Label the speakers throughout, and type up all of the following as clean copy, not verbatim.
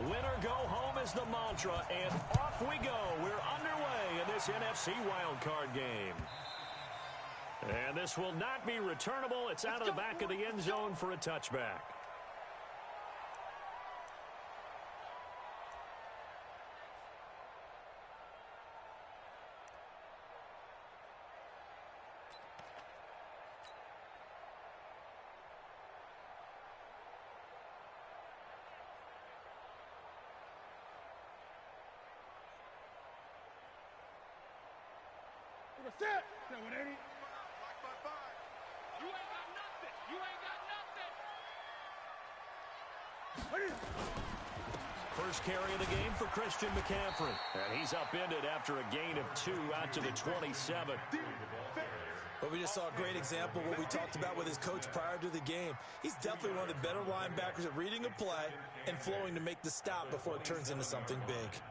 Speaker 1: Win or go home is the mantra, and off we go. We're underway in this NFC wildcard game. And this will not be returnable. It's out of the back of the end zone for a touchback.
Speaker 2: Set. That one, 80. You ain't got nothing. You ain't got nothing.
Speaker 1: First carry of the game for Christian McCaffrey. And he's upended after a gain of 2 out to the 27.
Speaker 3: But we just saw a great example of what we talked about with his coach prior to the game. He's definitely one of the better linebackers at reading a play and flowing to make the stop before it turns into something big.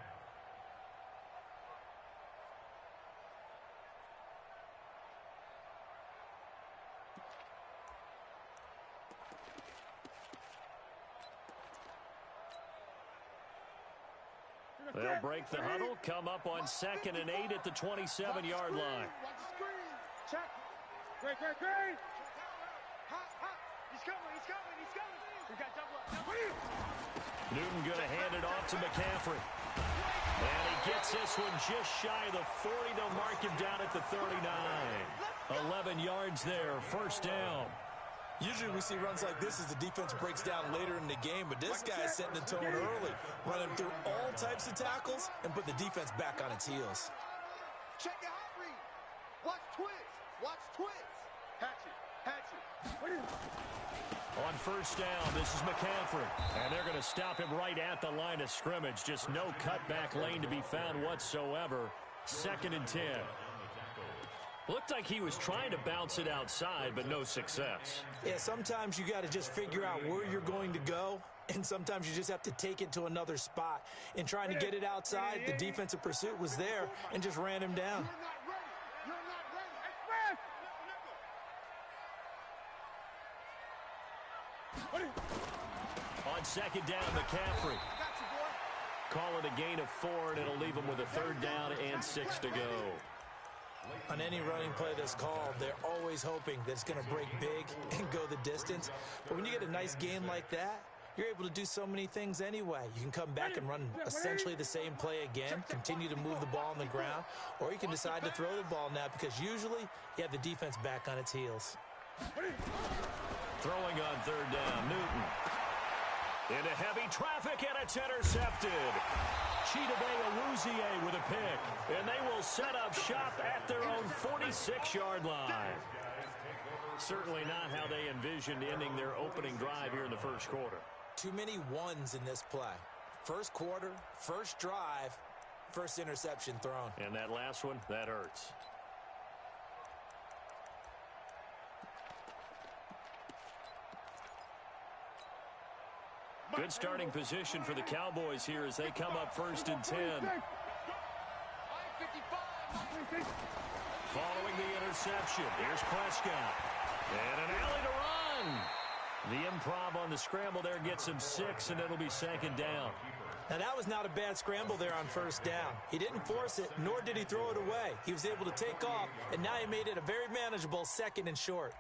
Speaker 1: They'll break the huddle, come up on 2nd and 8 at the 27-yard line.
Speaker 2: Watch the screen. Check. Great. He's coming. We got double up.
Speaker 1: Newton going to hand it off to McCaffrey. And he gets this one just shy of the 40. They'll mark him down at the 39. 11 yards there, first down.
Speaker 3: Usually we see runs like this as the defense breaks down later in the game, but this guy is setting the tone early, running through all types of tackles and put the defense back on its heels.
Speaker 2: Check your hot read. Watch twist. Hatchet.
Speaker 1: On first down, this is McCaffrey. And they're going to stop him right at the line of scrimmage. Just no cutback lane to be found whatsoever. 2nd and 10. Looked like he was trying to bounce it outside, but no success.
Speaker 3: Yeah, sometimes you got to just figure out where you're going to go, and sometimes you just have to take it to another spot. In trying to get it outside, the defensive pursuit was there and just ran him down.
Speaker 2: You're not ready.
Speaker 1: On 2nd down, McCaffrey. Call it a gain of 4, and it'll leave him with a 3rd down and 6 to go.
Speaker 3: On any running play that's called, they're always hoping that it's going to break big and go the distance. But when you get a nice gain like that, you're able to do so many things anyway. You can come back and run essentially the same play again, continue to move the ball on the ground, or you can decide to throw the ball now because usually you have the defense back on its heels.
Speaker 1: Throwing on 3rd down, Newton. Into heavy traffic, and it's intercepted. Chidobe with a pick, and they will set up shop at their own 46-yard line. Certainly not how they envisioned ending their opening drive here in the first quarter.
Speaker 3: Too many ones in this play. First quarter, first drive, first interception thrown.
Speaker 1: And that last one, that hurts. Good starting position for the Cowboys here as they come up 1st and 10. Following the interception, here's Prescott. And an alley to run. The improv on the scramble there gets him 6, and it'll be 2nd down.
Speaker 3: Now, that was not a bad scramble there on 1st down. He didn't force it, nor did he throw it away. He was able to take off, and now he made it a very manageable 2nd and short.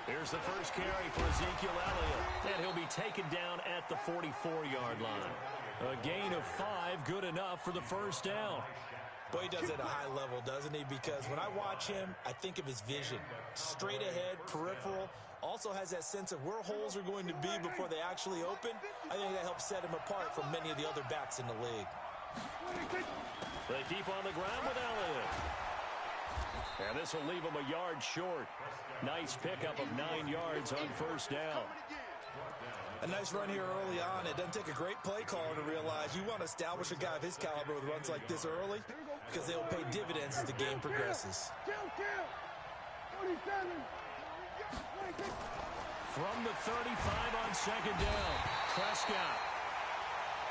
Speaker 1: Here's the first carry for Ezekiel Elliott, and he'll be taken down at the 44-yard line. A gain of 5, good enough for the first down.
Speaker 3: Boy, he does it at a high level, doesn't he? Because when I watch him, I think of his vision. Straight ahead, peripheral, also has that sense of where holes are going to be before they actually open. I think that helps set him apart from many of the other backs in the league.
Speaker 1: They keep on the ground with Elliott. And this will leave him a yard short. Nice pickup of 9 yards on first down.
Speaker 3: A nice run here early on. It doesn't take a great play caller to realize you want to establish a guy of his caliber with runs like this early because they'll pay dividends as the game progresses.
Speaker 1: from the 35 on second down. Prescott.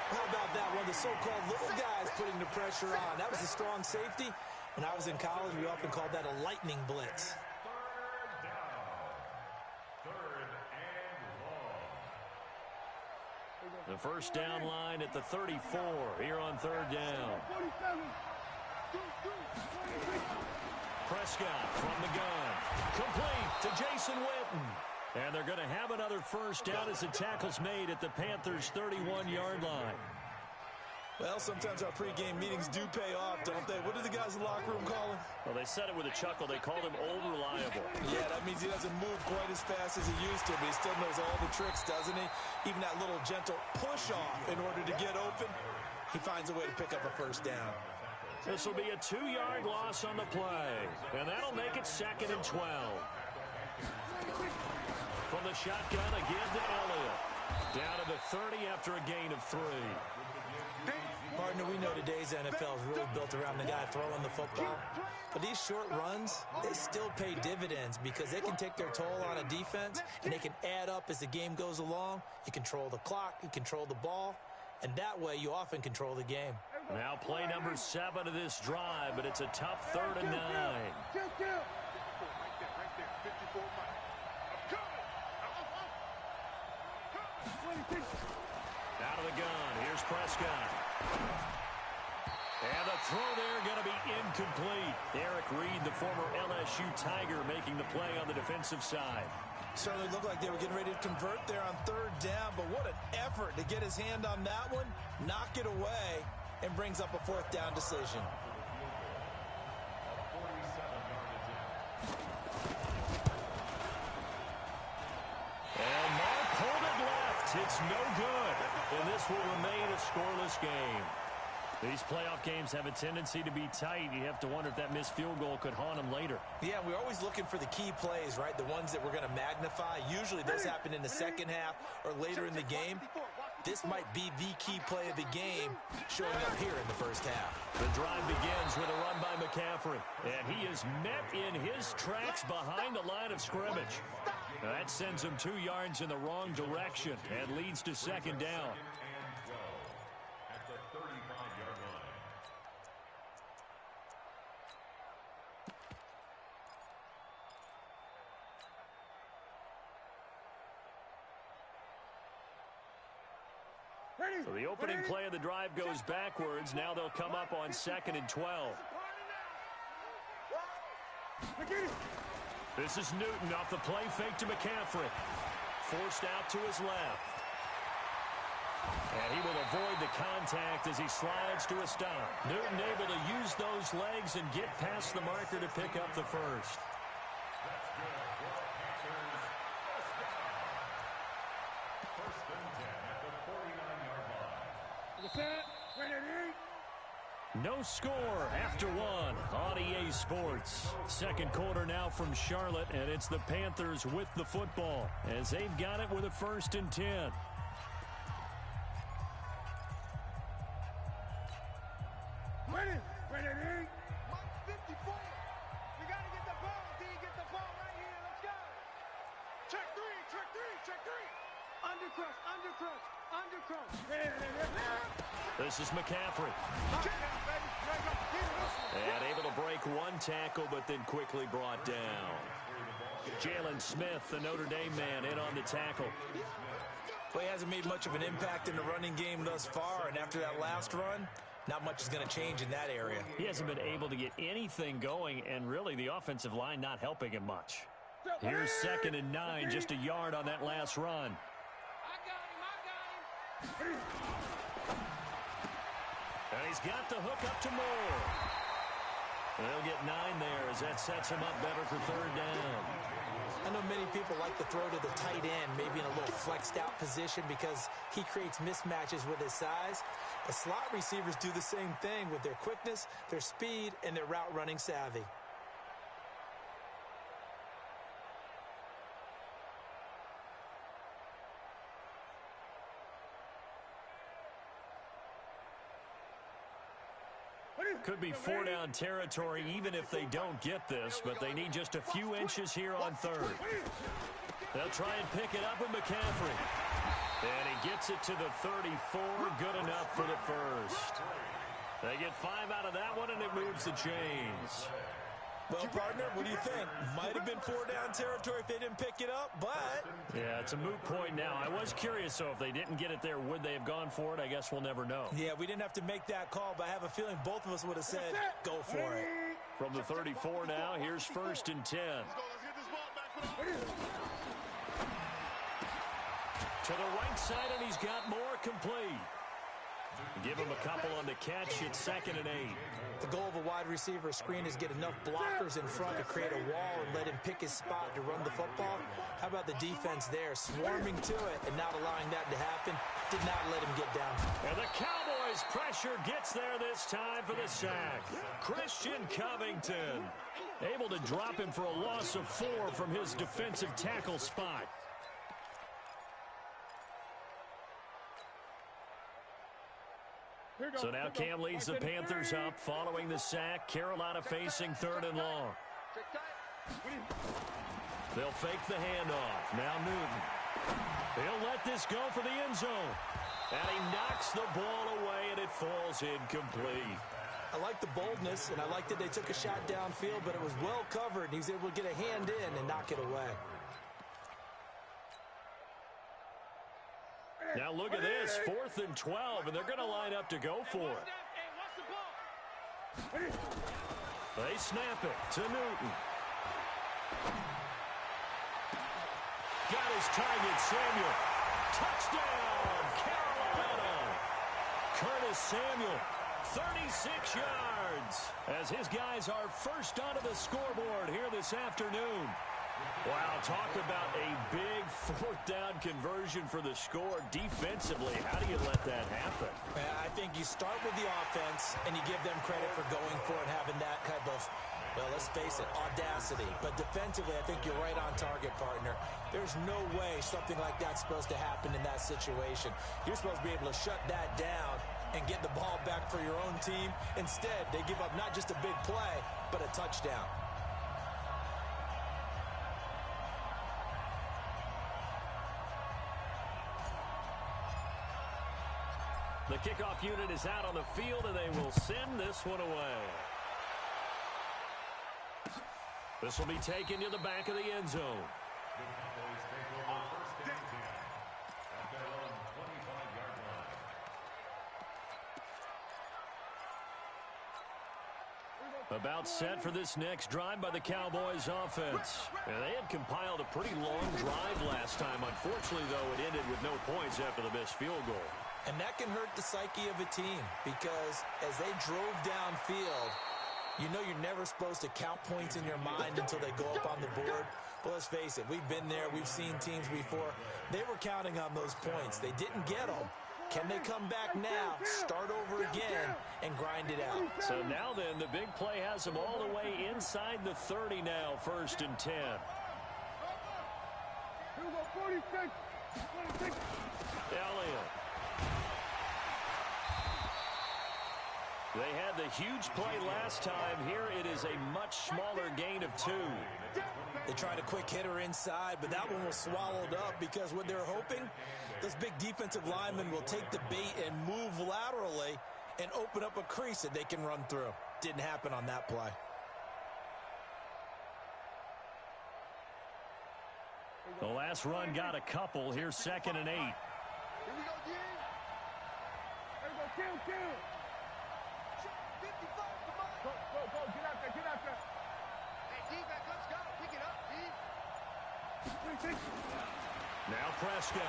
Speaker 3: How about that? One of the so-called little guys putting the pressure on. That was a strong safety. When I was in college, we often called that a lightning blitz.
Speaker 1: The first down line at the 34 here on third down. Prescott from the gun. Complete to Jason Witten. And they're going to have another first down as the tackle's made at the Panthers' 31-yard line.
Speaker 3: Well, sometimes our pregame meetings do pay off, don't they? What do the guys in the locker room call him?
Speaker 1: Well, they said it with a chuckle. They called him Old Reliable.
Speaker 3: Yeah, that means he doesn't move quite as fast as he used to, but he still knows all the tricks, doesn't he? Even that little gentle push-off in order to get open, he finds a way to pick up a first down.
Speaker 1: This will be a 2-yard loss on the play, and that'll make it 2nd and 12. From the shotgun again to Elliott. Down to the 30 after a gain of 3.
Speaker 3: Partner, we know today's NFL is really built around the guy throwing the football. But these short runs, they still pay dividends because they can take their toll on a defense, and they can add up as the game goes along. You control the clock, you control the ball, and that way you often control the game.
Speaker 1: Now play number 7 of this drive, but it's a tough 3rd and 9. Out of the gun, here's Prescott. And the throw there going to be incomplete. Eric Reed, the former LSU Tiger, making the play on the defensive side.
Speaker 3: Certainly looked like they were getting ready to convert there on 3rd down, but what an effort to get his hand on that one, knock it away, and brings up a 4th down decision.
Speaker 1: And Mark pulled it left. It's no good. And this will remain a scoreless game. These playoff games have a tendency to be tight. You have to wonder if that missed field goal could haunt them later.
Speaker 3: Yeah, we're always looking for the key plays, right? The ones that we're going to magnify. Usually those happen in the second half or later in the game. This might be the key play of the game showing up here in the first half.
Speaker 1: The drive begins with a run by McCaffrey. And he is met in his tracks behind the line of scrimmage. Now that sends him 2 yards in the wrong direction and leads to 2nd down. So the opening play of the drive goes backwards. Now they'll come up on 2nd and 12. This is Newton off the play fake to McCaffrey. Forced out to his left. And he will avoid the contact as he slides to a stop. Newton able to use those legs and get past the marker to pick up the first. No score after 1 on EA Sports. Second quarter now from Charlotte, and it's the Panthers with the football as they've got it with a 1st and 10.
Speaker 2: Ready, 54. We got to get the ball. D, get the ball right here. Let's go. Check 3. Undercrush.
Speaker 1: This is McCaffrey. And able to break one tackle, but then quickly brought down. Jalen Smith, the Notre Dame man, in on the tackle.
Speaker 3: Well, he hasn't made much of an impact in the running game thus far, and after that last run, not much is going to change in that area.
Speaker 1: He hasn't been able to get anything going, and really the offensive line not helping him much. Here's 2nd and 9, just a yard on that last run. And he's got the hook up to Moore. They'll get 9 there as that sets him up better for 3rd down.
Speaker 3: I know many people like to throw to the tight end, maybe in a little flexed out position because he creates mismatches with his size. But slot receivers do the same thing with their quickness, their speed, and their route running savvy.
Speaker 1: Could be 4-down territory even if they don't get this, but they need just a few inches here on third. They'll try and pick it up with McCaffrey. And he gets it to the 34. Good enough for the first. They get 5 out of that one, and it moves the chains.
Speaker 3: Well, partner, what do you think? Might have been 4-down territory if they didn't pick it up, but...
Speaker 1: Yeah, it's a moot point now. I was curious, so if they didn't get it there, would they have gone for it? I guess we'll never know.
Speaker 3: Yeah, we didn't have to make that call, but I have a feeling both of us would have said, go for it.
Speaker 1: From the 34 now, here's 1st and 10. To the right side, and he's got more complete. Give him a couple on the catch. It's 2nd and 8.
Speaker 3: The goal of a wide receiver screen is get enough blockers in front to create a wall and let him pick his spot to run the football. How about the defense there, swarming to it and not allowing that to happen? Did not let him get down.
Speaker 1: And the Cowboys' pressure gets there this time for the sack. Christian Covington able to drop him for a loss of 4 from his defensive tackle spot. So now Cam leads the Panthers up following the sack. Carolina facing 3rd and long. They'll fake the handoff. Now Newton. He'll let this go for the end zone. And he knocks the ball away, and it falls incomplete.
Speaker 3: I like the boldness, and I like that they took a shot downfield, but it was well covered, and he was able to get a hand in and knock it away.
Speaker 1: Now look at this, 4th and 12, and they're going to line up to go for it. They snap it to Newton. Got his target, Samuel. Touchdown, Carolina. Curtis Samuel, 36 yards, as his guys are first onto the scoreboard here this afternoon. Wow, talk about a big 4th-down conversion for the score. Defensively, how do you let that happen?
Speaker 3: I think you start with the offense, and you give them credit for going for it, having that type of, well, let's face it, audacity. But defensively, I think you're right on target, partner. There's no way something like that's supposed to happen in that situation. You're supposed to be able to shut that down and get the ball back for your own team. Instead, they give up not just a big play, but a touchdown.
Speaker 1: The kickoff unit is out on the field, and they will send this one away. This will be taken to the back of the end zone. About set for this next drive by the Cowboys offense. And they had compiled a pretty long drive last time. Unfortunately, though, it ended with no points after the missed field goal.
Speaker 3: And that can hurt the psyche of a team because as they drove downfield, you know you're never supposed to count points in your mind until they go up on the board. But let's face it, we've been there. We've seen teams before. They were counting on those points. They didn't get them. Can they come back now, start over again, and grind it out?
Speaker 1: So now then, the big play has them all the way inside the 30 now, 1st and 10. Elliott. They had the huge play last time. Here it is a much smaller gain of 2.
Speaker 3: They tried a quick hitter inside, but that one was swallowed up because what they're hoping, those big defensive linemen will take the bait and move laterally and open up a crease that they can run through. Didn't happen on that play.
Speaker 1: The last run got a couple. Here's 2nd and 8.
Speaker 2: Here we go, G. There we go, kill. 55, come on. Go, get out there. Hey, D-back, let's go. Pick it up, D.
Speaker 1: Now Prescott.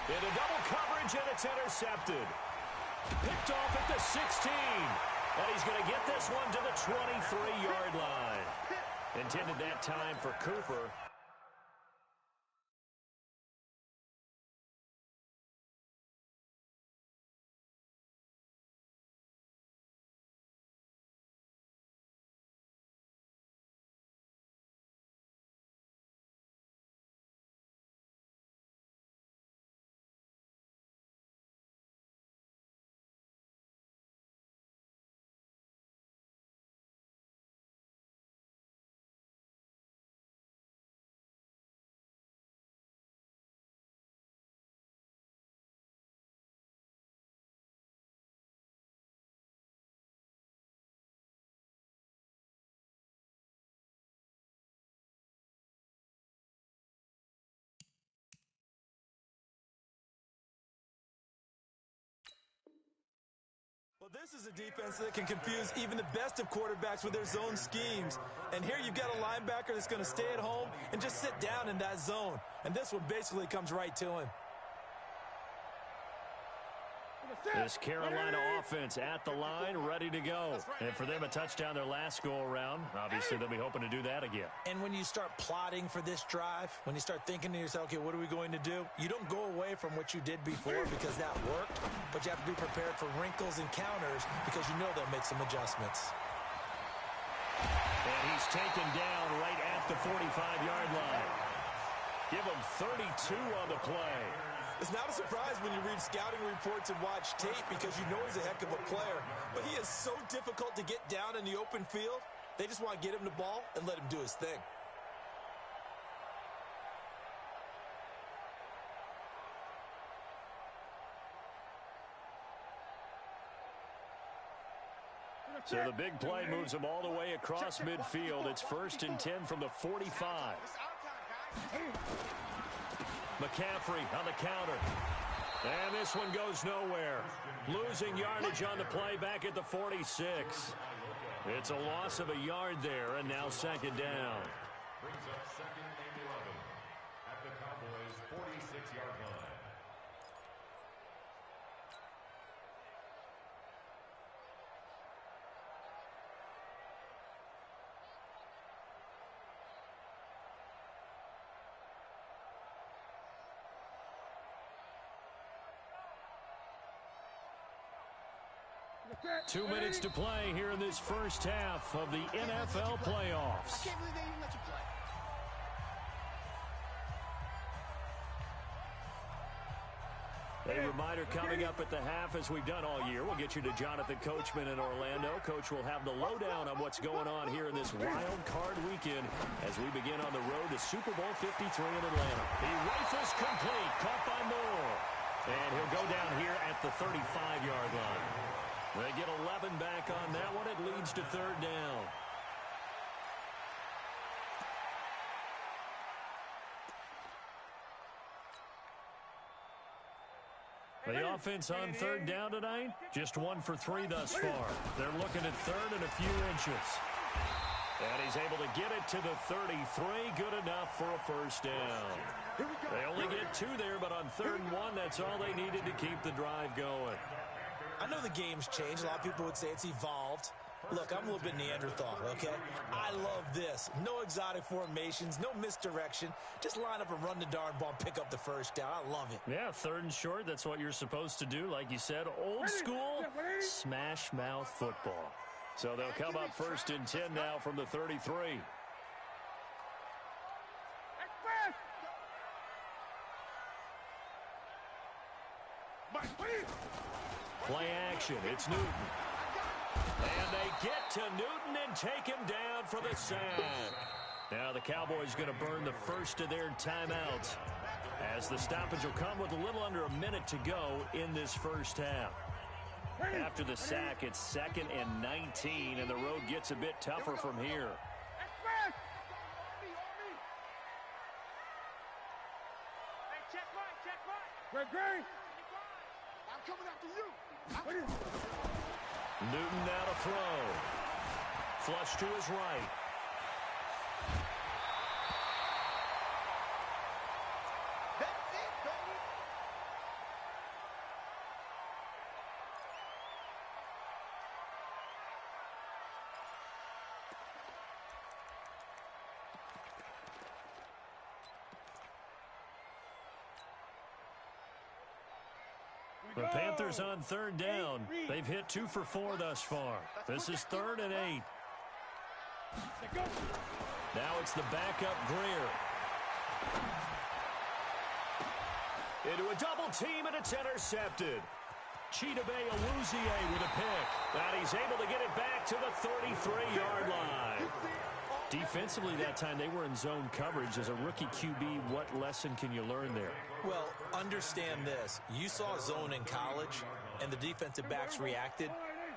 Speaker 1: Into double coverage, and it's intercepted. Picked off at the 16. And he's going to get this one to the 23-yard line. Intended that time for Cooper.
Speaker 3: Well, this is a defense that can confuse even the best of quarterbacks with their zone schemes. And here you've got a linebacker that's going to stay at home and just sit down in that zone. And this one basically comes right to him.
Speaker 1: This Carolina offense at the line, ready to go. And for them, a touchdown their last go-around. Obviously, they'll be hoping to do that again.
Speaker 3: And when you start plotting for this drive, when you start thinking to yourself, okay, what are we going to do? You don't go away from what you did before because that worked, but you have to be prepared for wrinkles and counters because you know they'll make some adjustments.
Speaker 1: And he's taken down right at the 45-yard line. Give him 32 on the play.
Speaker 3: It's not a surprise when you read scouting reports and watch tape because you know he's a heck of a player. But he is so difficult to get down in the open field. They just want to get him the ball and let him do his thing.
Speaker 1: So the big play moves him all the way across midfield. It's 1st and 10 from the 45. McCaffrey on the counter. And this one goes nowhere. Losing yardage on the play back at the 46. It's a loss of a yard there, and now 2nd down.
Speaker 4: Brings up 2nd and 11 at the Cowboys' 46-yard line.
Speaker 1: Two minutes to play here in this first half of the NFL playoffs.
Speaker 2: I can't believe they even let you play.
Speaker 1: A reminder coming up at the half, as we've done all year. We'll get you to Jonathan Coachman in Orlando. Coach will have the lowdown on what's going on here in this wild card weekend as we begin on the road to Super Bowl 53 in Atlanta. He rifles complete, caught by Moore. And he'll go down here at the 35-yard line. They get 11 back on that one. It leads to 3rd down. The offense on 3rd down tonight, just 1 for 3 thus far. They're looking at 3rd and a few inches. And he's able to get it to the 33. Good enough for a 1st down. They only get 2 there, but on 3rd and 1, that's all they needed to keep the drive going.
Speaker 3: I know the game's changed. A lot of people would say it's evolved. Look, I'm a little bit Neanderthal, okay? I love this. No exotic formations, no misdirection. Just line up and run the darn ball, pick up the 1st down. I love it.
Speaker 1: Yeah, 3rd and short, that's what you're supposed to do. Like you said, old school, smash mouth football. So they'll come up 1st and 10 now from the 33. Play action, it's Newton. And they get to Newton and take him down for the sack. Now the Cowboys going to burn the first of their timeouts as the stoppage will come with a little under a minute to go in this first half. After the sack, it's 2nd and 19, and the road gets a bit tougher from here.
Speaker 2: Great. I'm coming after you.
Speaker 1: Newton now to throw. Flush to his right.
Speaker 2: That's it, baby.
Speaker 1: The Panthers on 3rd down. They've hit 2 for 4 thus far. This is 3rd and 8. Now it's the backup Greer. Into a double team, and it's intercepted. Chidobe Awuzie with a pick. And he's able to get it back to the 33-yard line. Defensively that time, they were in zone coverage. As a rookie QB, what lesson can you learn there?
Speaker 3: Well, understand this. You saw zone in college, and the defensive backs reacted,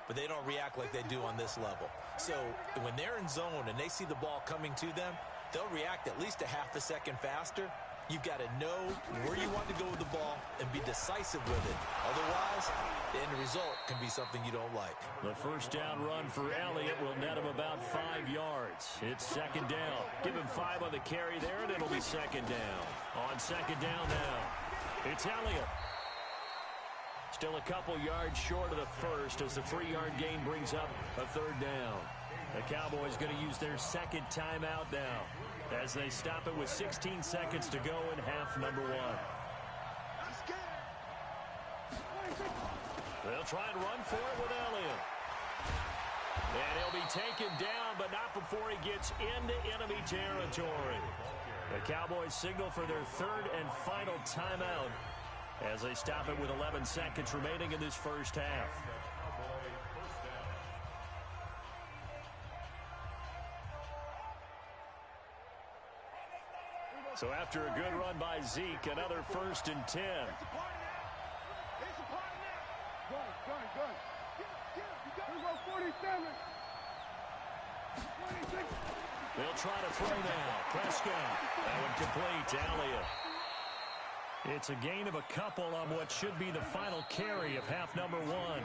Speaker 3: but they don't react like they do on this level. So when they're in zone and they see the ball coming to them, they'll react at least a half a second faster. You've got to know where you want to go with the ball and be decisive with it. Otherwise, the end result can be something you don't like.
Speaker 1: The first down run for Elliott will net him about 5 yards. It's second down. Give him 5 on the carry there, and it'll be second down. On second down now, it's Elliott. Still a couple yards short of the first as the 3-yard gain brings up a third down. The Cowboys going to use their second timeout now as they stop it with 16 seconds to go in half number 1. They'll try and run for it with Elliott. And he'll be taken down, but not before he gets into enemy territory. The Cowboys signal for their third and final timeout as they stop it with 11 seconds remaining in this first half. So after a good run by Zeke, another 1st and 10.
Speaker 2: Good. Here goes 47. 26.
Speaker 1: They'll try to throw now. Prescott. That one complete to Elliott. It's a gain of a couple on what should be the final carry of half number 1.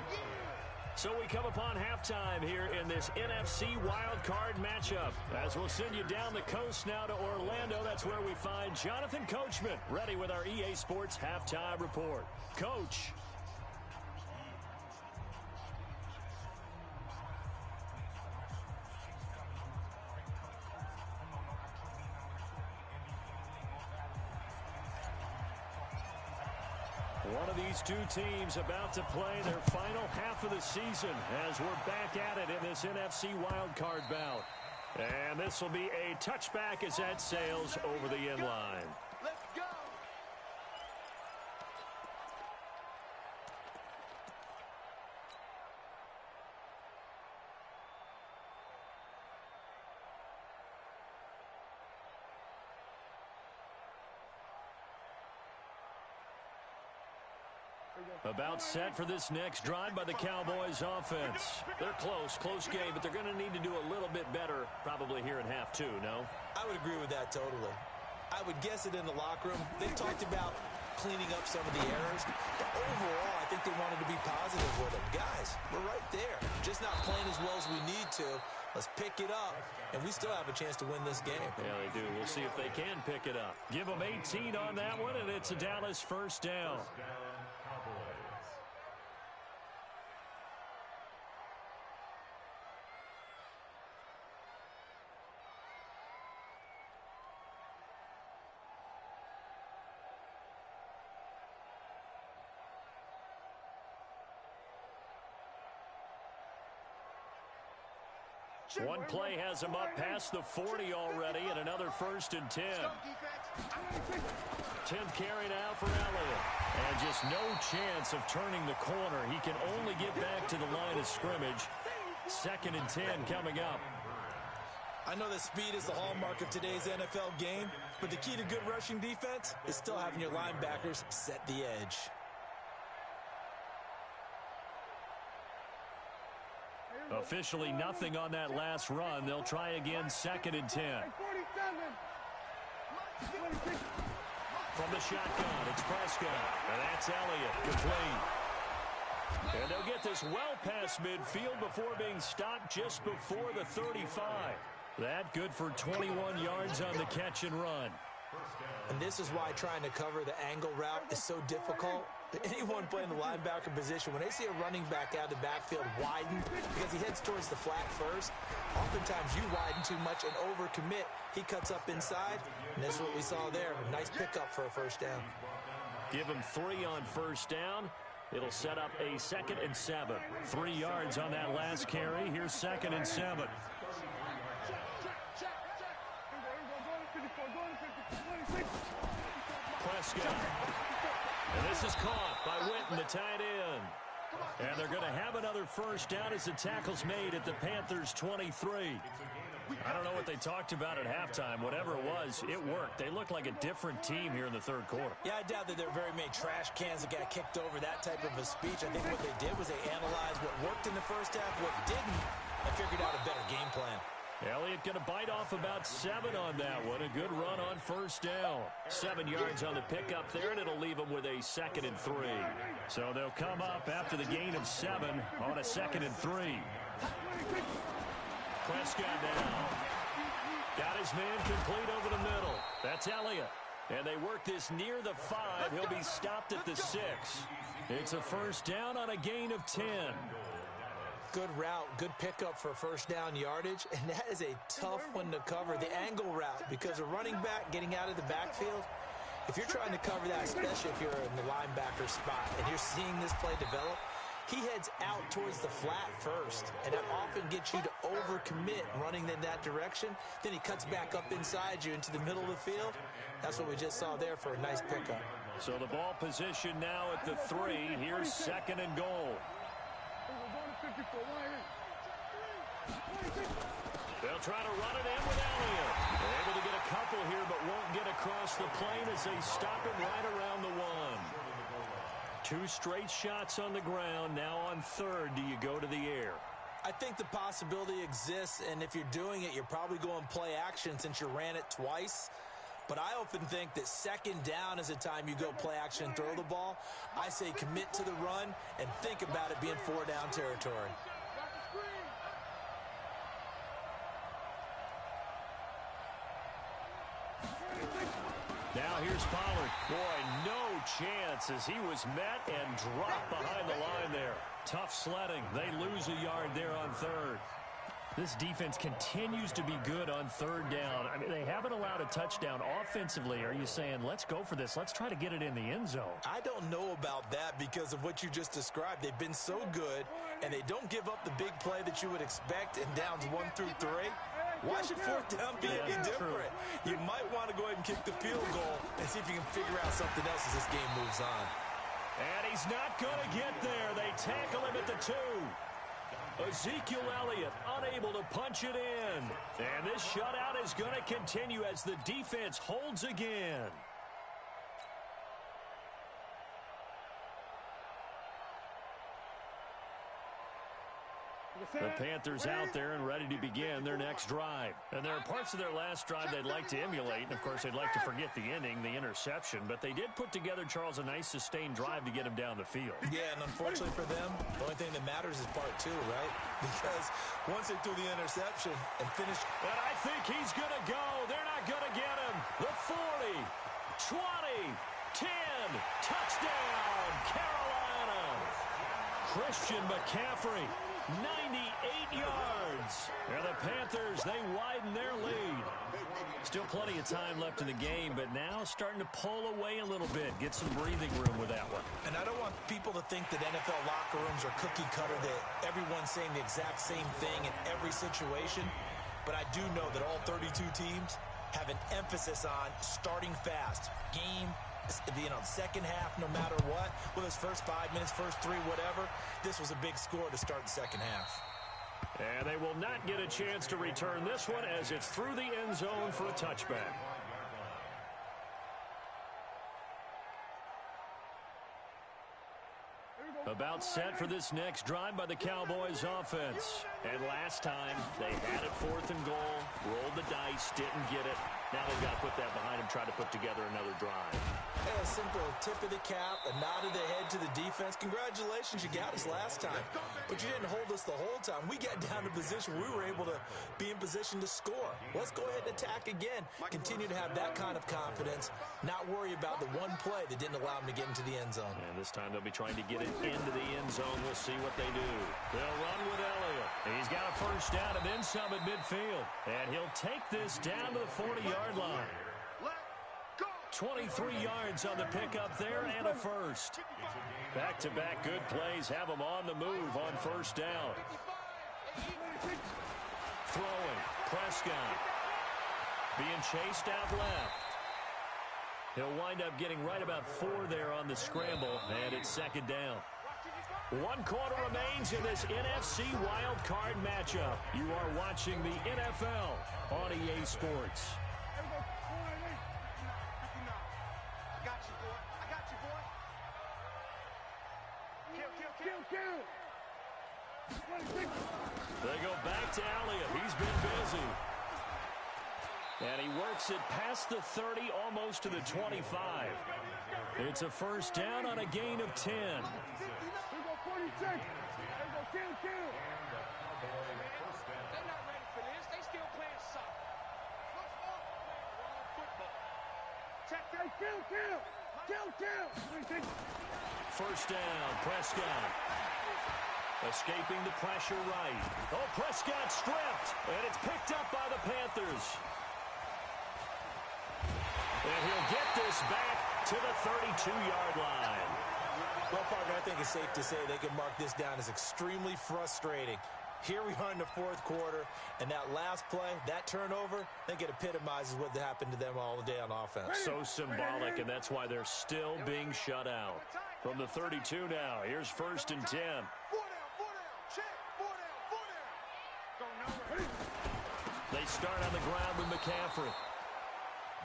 Speaker 1: So we come upon halftime here in this NFC wildcard matchup. As we'll send you down the coast now to Orlando, that's where we find Jonathan Coachman, ready with our EA Sports halftime report. Coach. One of these two teams about to play their final half of the season as we're back at it in this NFC wildcard bout. And this will be a touchback as that sails over the end line.
Speaker 2: Let's go.
Speaker 1: About set for this next drive by the Cowboys offense. They're close game, but they're going to need to do a little bit better probably here in half 2, no?
Speaker 3: I would agree with that totally. I would guess it in the locker room. They talked about cleaning up some of the errors. But overall, I think they wanted to be positive with them. Guys, we're right there. Just not playing as well as we need to. Let's pick it up, and we still have a chance to win this game.
Speaker 1: Yeah, they do. We'll see if they can pick it up. Give them 18 on that one, and it's a Dallas first down. One play has him up past the 40 already, and another 1st and 10. 10th carry now for Elliott. And just no chance of turning the corner. He can only get back to the line of scrimmage. 2nd and 10 coming up.
Speaker 3: I know that speed is the hallmark of today's NFL game, but the key to good rushing defense is still having your linebackers set the edge.
Speaker 1: Officially nothing on that last run. They'll try again, 2nd and 10. From the shotgun, it's Prescott. And that's Elliott, complete. And they'll get this well past midfield before being stopped just before the 35. That good for 21 yards on the catch and run.
Speaker 3: And this is why trying to cover the angle route is so difficult. Anyone playing the linebacker position, when they see a running back out of the backfield widen because he heads towards the flat first, oftentimes you widen too much and overcommit. He cuts up inside, and that's what we saw there. A nice pickup for a first down.
Speaker 1: Give him 3 on first down. It'll set up a 2nd and 7. 3 yards on that last carry. Here's 2nd and 7. Prescott. And this is caught by Witten, the tight end. And they're going to have another first down as the tackle's made at the Panthers' 23. I don't know what they talked about at halftime. Whatever it was, it worked. They look like a different team here in the third quarter.
Speaker 3: Yeah, I doubt that there are very many trash cans that got kicked over that type of a speech. I think what they did was they analyzed what worked in the first half, what didn't, and figured out a better game plan.
Speaker 1: Elliott going to bite off about 7 on that one. A good run on first down. 7 yards on the pickup there, and it'll leave them with a 2nd and 3. So they'll come up after the gain of 7 on a 2nd and 3. Prescott now. Got his man complete over the middle. That's Elliott. And they work this near the 5. He'll be stopped at the 6. It's a first down on a gain of 10.
Speaker 3: Good route, good pickup for first down yardage, and that is a tough one to cover, the angle route, because a running back getting out of the backfield, if you're trying to cover that, especially if you're in the linebacker spot and you're seeing this play develop, he heads out towards the flat first, and that often gets you to overcommit running in that direction. Then he cuts back up inside you into the middle of the field. That's what we just saw there for a nice pickup.
Speaker 1: So the ball position now at the 3. Here's 2nd and goal. They'll try to run it in with Elliott. They're able to get a couple here, but won't get across the plane as they stop him right around the 1. 2 straight shots on the ground. Now on 3rd, do you go to the air?
Speaker 3: I think the possibility exists, and if you're doing it, you're probably going play action since you ran it twice. But I often think that 2nd down is the time you go play action and throw the ball. I say commit to the run and think about it being 4-down territory.
Speaker 1: Now here's Pollard. Boy, no chance as he was met and dropped behind the line there. Tough sledding. They lose a yard there on 3rd. This defense continues to be good on 3rd down. I mean, they haven't allowed a touchdown offensively. Are you saying, let's go for this? Let's try to get it in the end zone.
Speaker 3: I don't know about that because of what you just described. They've been so good, and they don't give up the big play that you would expect in downs 1 through 3. Why should 4th down be any different? You might want to go ahead and kick the field goal and see if you can figure out something else as this game moves on.
Speaker 1: And he's not going to get there. They tackle him at the 2. Ezekiel Elliott unable to punch it in. And this shutout is going to continue as the defense holds again. The Panthers out there and ready to begin their next drive. And there are parts of their last drive they'd like to emulate. And, of course, they'd like to forget the ending, the interception. But they did put together, Charles, a nice sustained drive to get him down the field.
Speaker 3: Yeah, and unfortunately for them, the only thing that matters is part 2, right? Because once they threw the interception and finished.
Speaker 1: But I think he's going to go. They're not going to get him. The 40, 20, 10, touchdown, Carolina. Christian McCaffrey. 98 yards. And the Panthers, they widen their lead. Still plenty of time left in the game, but now starting to pull away a little bit. Get some breathing room with that one.
Speaker 3: And I don't want people to think that NFL locker rooms are cookie cutter, that everyone's saying the exact same thing in every situation. But I do know that all 32 teams have an emphasis on starting fast. Game, second half, no matter what, whether it's first 5 minutes, first 3, whatever, this was a big score to start the second half.
Speaker 1: And they will not get a chance to return this one as it's through the end zone for a touchback. About set for this next drive by the Cowboys offense. And last time, they had it 4th and goal, rolled the dice, didn't get it. Now they've got to put that behind them, try to put together another drive.
Speaker 3: Hey, a simple tip of the cap, a nod of the head to the defense. Congratulations, you got us last time. But you didn't hold us the whole time. We got down to position where we were able to be in position to score. Let's go ahead and attack again. Continue to have that kind of confidence, not worry about the one play that didn't allow them to get into the end zone.
Speaker 1: And this time they'll be trying to get it into the end zone. We'll see what they do. They'll run with Elliott. He's got a first down and then some at midfield. And he'll take this down to the 40-yard line. 23 yards on the pickup there and a first. Back-to-back good plays have him on the move on first down. Throwing. Prescott. Being chased out left. He'll wind up getting right about 4 there on the scramble, and it's second down. 1 quarter remains in this NFC Wild Card matchup. You are watching the NFL on EA Sports. They go back to Elliott. He's been busy. And he works it past the 30, almost to the 25. It's a first down on a gain of 10.
Speaker 2: Here go 46. Here go kill. They're not ready for this. They still playing soccer. Football. Check that. Kill.
Speaker 1: First down, Prescott. Escaping the pressure right. Oh, Prescott stripped. And it's picked up by the Panthers. And he'll get this back to the 32-yard line.
Speaker 3: Well, Parker, I think it's safe to say they can mark this down as extremely frustrating. Here we are in the fourth quarter, and that last play, that turnover, I think it epitomizes what happened to them all day on offense.
Speaker 1: So symbolic, and that's why they're still being shut out. From the 32 now, here's first and 10.
Speaker 2: 4 down. Check. 4 down.
Speaker 1: They start on the ground with McCaffrey.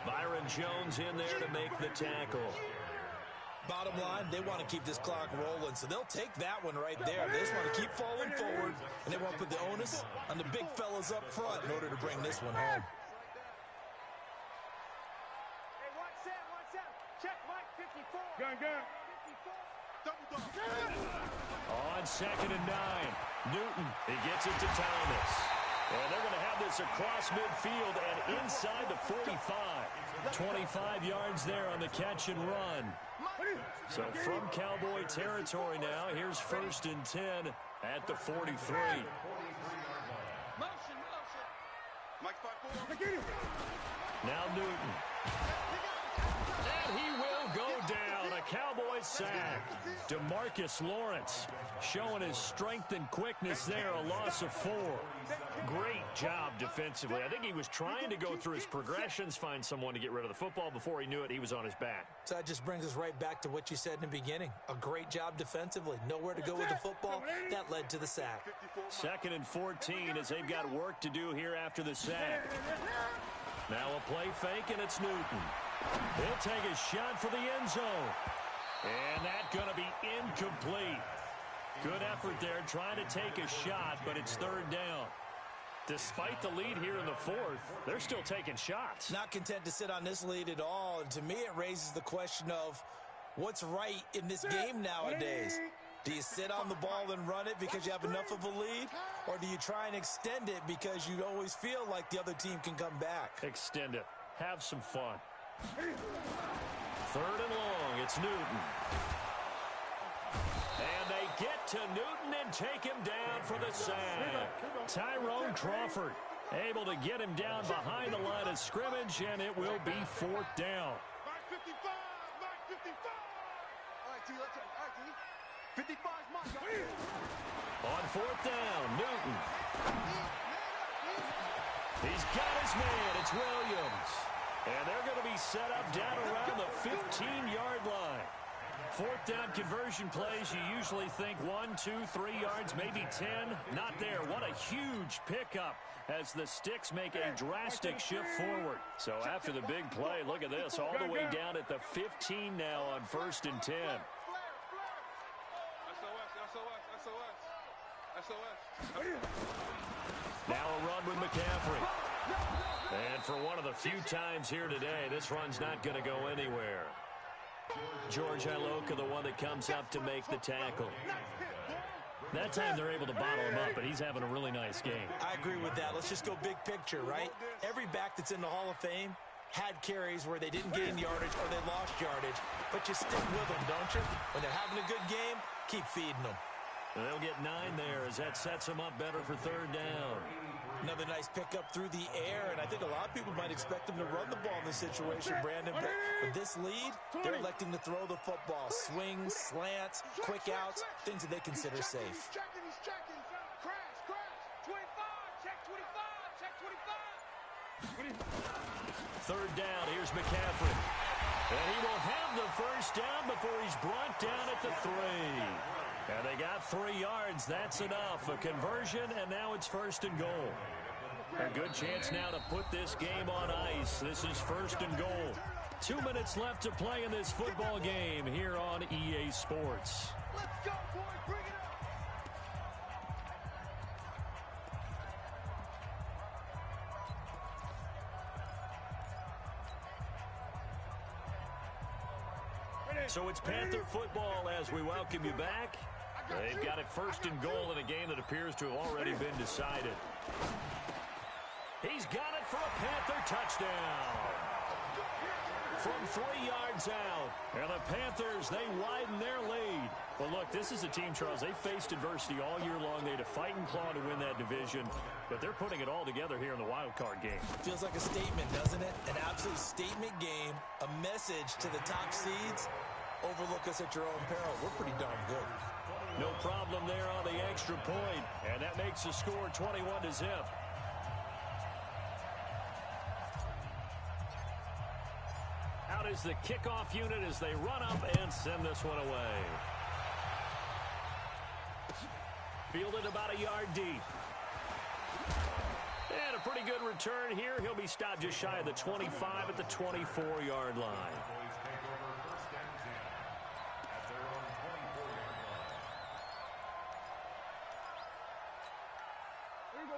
Speaker 1: Byron Jones in there to make the tackle.
Speaker 3: Bottom line, they want to keep this clock rolling, so they'll take that one right there. They just want to keep falling forward, and they want to put the onus on the big fellas up front in order to bring this one home.
Speaker 2: Hey, watch out. Check, Mike, 54. Gun. 54. Double.
Speaker 1: On second and 9, Newton. He gets it to Thomas. And they're going to have this across midfield and inside the 45. 25 yards there on the catch and run. So from Cowboy territory now, here's first and 10 at the 43.
Speaker 2: Motion. Mike 5-4.
Speaker 1: Now Newton. And he will go down. A Cowboy sack. DeMarcus Lawrence showing his strength and quickness there. A loss of 4. Great job defensively. I think he was trying to go through his progressions, find someone to get rid of the football. Before he knew it, he was on his back.
Speaker 3: So that just brings us right back to what you said in the beginning. A great job defensively. Nowhere to go with the football. That led to the sack.
Speaker 1: Second and 14 as they've got work to do here after the sack. Now a play fake, and it's Newton. He'll take a shot for the end zone. And that's going to be incomplete. Good effort there trying to take a shot, but it's third down. Despite the lead here in the fourth, they're still taking shots.
Speaker 3: Not content to sit on this lead at all. And to me, it raises the question of what's right in this game nowadays. Do you sit on the ball and run it because you have enough of a lead? Or do you try and extend it because you always feel like the other team can come back?
Speaker 1: Extend it. Have some fun. Third and long. It's Newton. And they get to Newton and take him down for the sack. Tyrone Crawford able to get him down behind the line of scrimmage, and it will be fourth down.
Speaker 2: Mike 55. All right, T, let's go. All right, T. 55's Mike.
Speaker 1: On fourth down, Newton. He's got his man. It's Williams. And they're going to be set up down around the 15-yard line. Fourth down conversion plays, you usually think 1, 2, 3 yards, maybe 10. Not there. What a huge pickup as the Sticks make a drastic shift forward. So after the big play, look at this, all the way down at the 15 now on first and 10. Now a run with McCaffrey. And for one of the few times here today, this run's not going to go anywhere. George Iloka, the one that comes up to make the tackle. That time they're able to bottle him up, but he's having a really nice game.
Speaker 3: I agree with that. Let's just go big picture, right? Every back that's in the Hall of Fame had carries where they didn't gain yardage or they lost yardage, but you stick with them, don't you? When they're having a good game, keep feeding them.
Speaker 1: And they'll get 9 there as that sets them up better for third down.
Speaker 3: Another nice pickup through the air, and I think a lot of people might expect them to run the ball in this situation, Brandon. But with this lead, they're electing to throw the football. Swings, slants, quick outs, things that they consider safe.
Speaker 2: He's checking. Crash. 25. Check 25.
Speaker 1: Third down, here's McCaffrey. And he will have the first down before he's brought down at the 3. And they got 3 yards. That's enough. A conversion, and now it's first and goal. A good chance now to put this game on ice. This is first and goal. 2 minutes left to play in this football game here on EA Sports.
Speaker 2: Let's go, boys. Bring it up.
Speaker 1: So it's Panther football as we welcome you back. They've got it first and goal in a game that appears to have already been decided. He's got it for a Panther touchdown. From 3 yards out. And the Panthers, they widen their lead. Well, look, this is a team, Charles. They faced adversity all year long. They had to fight and claw to win that division. But they're putting it all together here in the wild card game.
Speaker 3: Feels like a statement, doesn't it? An absolute statement game. A message to the top seeds. Overlook us at your own peril. We're pretty darn good.
Speaker 1: No problem there on the extra point. And that makes the score 21-0. Out is the kickoff unit as they run up and send this one away. Fielded about a yard deep. And a pretty good return here. He'll be stopped just shy of the 25 at the 24-yard line.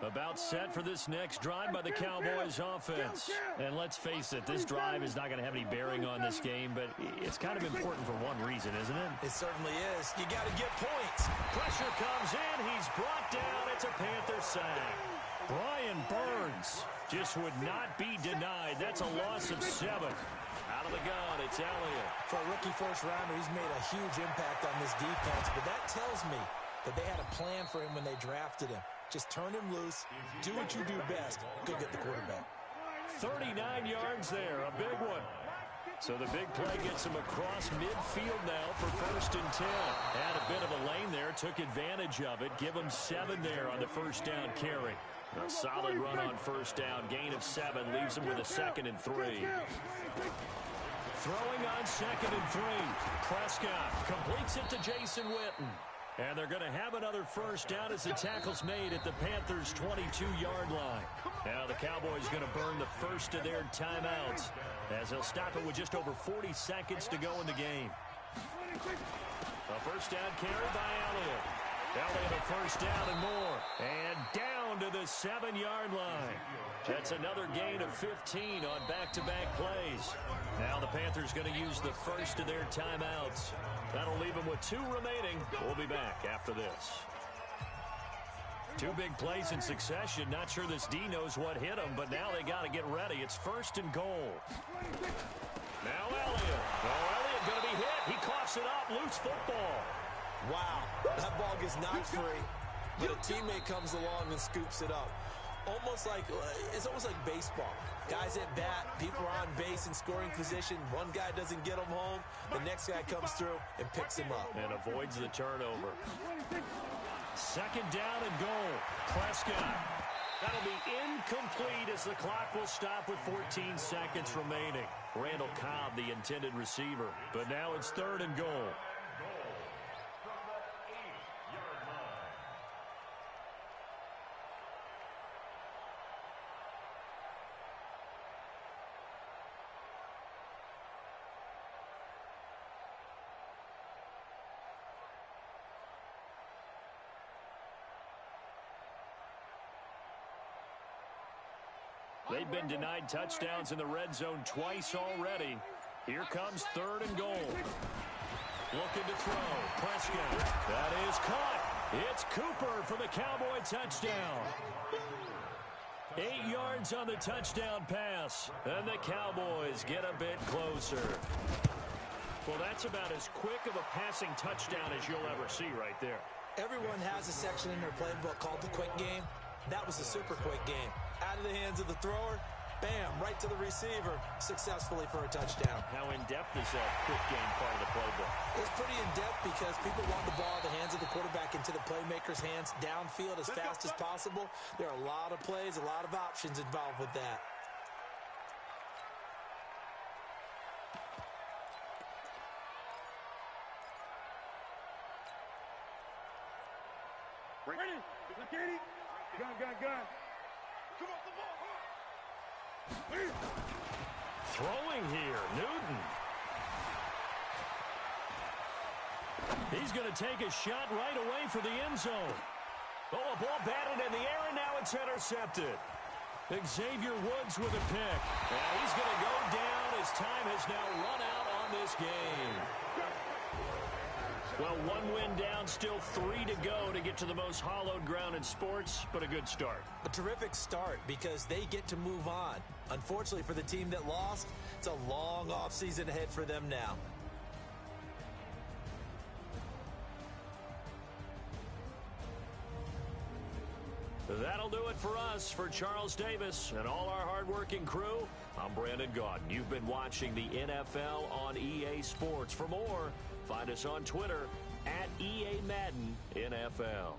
Speaker 1: About set for this next drive by the Cowboys offense. And let's face it, this drive is not going to have any bearing on this game, but it's kind of important for one reason, isn't it?
Speaker 3: It certainly is. You got to get points.
Speaker 1: Pressure comes in. He's brought down. It's a Panther sack. Brian Burns just would not be denied. That's a loss of 7. Out of the gun, it's Elliott.
Speaker 3: For a rookie first-rounder, he's made a huge impact on this defense, but that tells me that they had a plan for him when they drafted him. Just turn him loose, do what you do best, go get the quarterback.
Speaker 1: 39 yards there, a big one. So the big play gets him across midfield now for 1st and 10. Had a bit of a lane there, took advantage of it. Give him 7 there on the first down carry. A solid run on first down, gain of 7, leaves him with a 2nd and 3. Throwing on 2nd and 3. Prescott completes it to Jason Witten. And they're going to have another first down as the tackle's made at the Panthers' 22-yard line. Now the Cowboys going to burn the first of their timeouts as they'll stop it with just over 40 seconds to go in the game. A first down carry by Elliott. Elliott a first down and more. And down to the 7-yard line. That's another gain of 15 on back-to-back plays. Now the Panthers going to use the first of their timeouts. That'll leave them with 2 remaining. We'll be back after this. 2 big plays in succession. Not sure this D knows what hit him, but now they got to get ready. It's 1st and goal. Now Elliott. Oh, Elliott going to be hit. He coughs it up. Loose football.
Speaker 3: Wow, that ball gets knocked free, but a teammate comes along and scoops it up. It's almost like baseball. Guys at bat, people are on base in scoring position. One guy doesn't get him home. The next guy comes through and picks him up.
Speaker 1: And avoids the turnover. 2nd down and goal. Prescott. That'll be incomplete as the clock will stop with 14 seconds remaining. Randall Cobb, the intended receiver. But now it's 3rd and goal. They've been denied touchdowns in the red zone twice already. Here comes 3rd and goal. Looking to throw. Prescott. That is caught. It's Cooper for the Cowboy touchdown. 8 yards on the touchdown pass. And the Cowboys get a bit closer. Well, that's about as quick of a passing touchdown as you'll ever see right there.
Speaker 3: Everyone has a section in their playbook called the quick game. That was a super quick game. Out of the hands of the thrower, bam, right to the receiver, successfully for a touchdown.
Speaker 1: How in-depth is that quick game part of the playbook?
Speaker 3: It's pretty in-depth because people want the ball out of the hands of the quarterback into the playmaker's hands downfield as fast as possible. There are a lot of plays, a lot of options involved with that.
Speaker 2: Ready? Gun. Come on, the ball.
Speaker 1: Throwing here, Newton. He's going to take a shot right away for the end zone. Oh, a ball batted in the air, and now it's intercepted. Xavier Woods with a pick. And he's going to go down as time has now run out on this game. Well, one win down, still 3 to go to get to the most hallowed ground in sports, but a good start.
Speaker 3: A terrific start because they get to move on. Unfortunately for the team that lost, it's a long offseason ahead for them now.
Speaker 1: That'll do it for us. For Charles Davis and all our hardworking crew, I'm Brandon Gaudin. You've been watching the NFL on EA Sports. For more, find us on Twitter @EA Madden NFL.